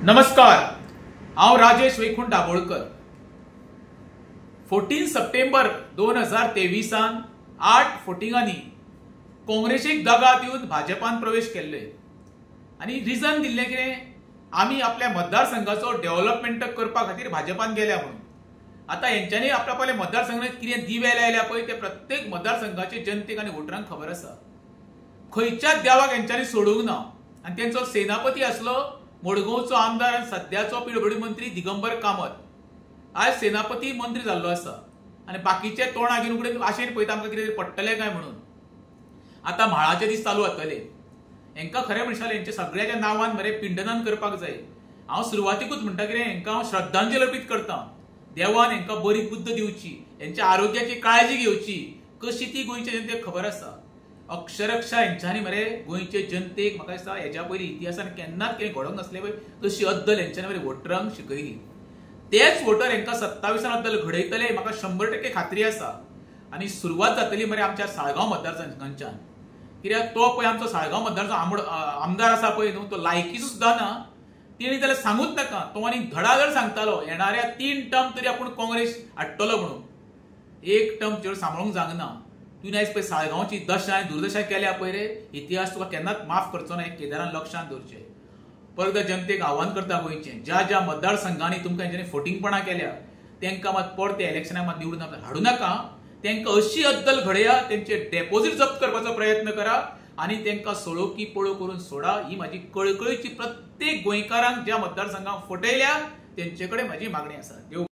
नमस्कार, हांव राजेश वैकुंठ दाबोळकर। 14 सप्टेंबर 2023 8 फोटिंगांनी काँग्रेसीक दगात येवन भाजपान प्रवेश केल्ले आनी रिजन दिल्लें कितें, आमी आपल्या मतदारसंघाचो डेव्हलपमेंट करपा खातीर भाजपान गेल्या म्हणून। आता हेंच्यांनी आपल्या मतदारसंघात कितें दिवे लायल्या पळय ते प्रत्येक मतदारसंघाचे जनतेक आनी वोटरांक खबर आसा। खंयच्याच देवाक हेंच्यांनी सोडूंक ना आनी तेंचो सेनापती आसलो मडगांवचो आमदार आनी सद्याचो पीडब्ल्यूडी मंत्री दिगंबर कामत आज सेनापती मंत्री जाल्लो आसा आनी बाकीचे तोंडां घेवन उगडे आशेन पळयता आमकां कितें पडटलें काय म्हणून। आता म्हाळाचे दीस चालू जातले, हेंकां खरें म्हणशाले हेंच्या सगळ्याच्या नांवान मरे पिंडदान करपाक जाय। हांव सुरवातीकूच म्हणटा कितें, हेंकां हांव श्रद्धांजली अर्पीत करतां। देवान हेंकां बरी बुद्ध दिवची, हेंच्या आरोग्याची काळजी घेवची, कशी ती गोंयच्या जनतेक खबर आसा। अक्षरशः हेंच्यांनी मरे गोंयचे जनतेक म्हाका दिसता हेच्या पयलीं इतिहासान केन्नाच कितें घडोंक नासलें पळय तशी अद्दल हेंच्यांनी मरे वोटरांक शिकयली। तेच वोटर हेंकां 27 अद्दल घडयतले म्हाका 100% खात्री आसा। आनी सुरवात जातली मरे आमच्या साळगांव मतदारसंघांच्यान, कित्याक तो पळय आमचो साळगांव मतदारसंघाचो आमदार आसा पळय न्हू, तो लायकी सुद्दां ना। तेणी जाल्यार सांगूच नाका, तो आनी धडाधड सांगतालो येणाऱ्या 3 टर्म तरी आपूण काँग्रेस हाडटलो म्हणून। 1 टर्म चेर सांबाळूंक जायना। तुवें आयज पळय साळगांवची दशा आनी दुर्दशा केल्या पळय रे, इतिहास तुका केन्नाच माफ करचो ना। केदारान लक्षांत दवरचें। परत जनतेक आव्हान करता गोंयचें, ज्या ज्या मतदारसंघांनी तुमकां हेंच्यांनी फोटिंगपणां केल्या तेंकां मात परते इलेक्शनाक मात निवडून हाडूं नाका। तेंकां अशी अद्दल घडया, तेंचे डेपॉझिट जप्त करपाचो प्रयत्न करा आनी तेंकां सोडोवकी पळोव करून सोडा। ही म्हाजी कळकळीची प्रत्येक गोंयकारांक ज्या मतदारसंघाक फटयल्या तेंचे कडेन म्हाजी मागणी आसा।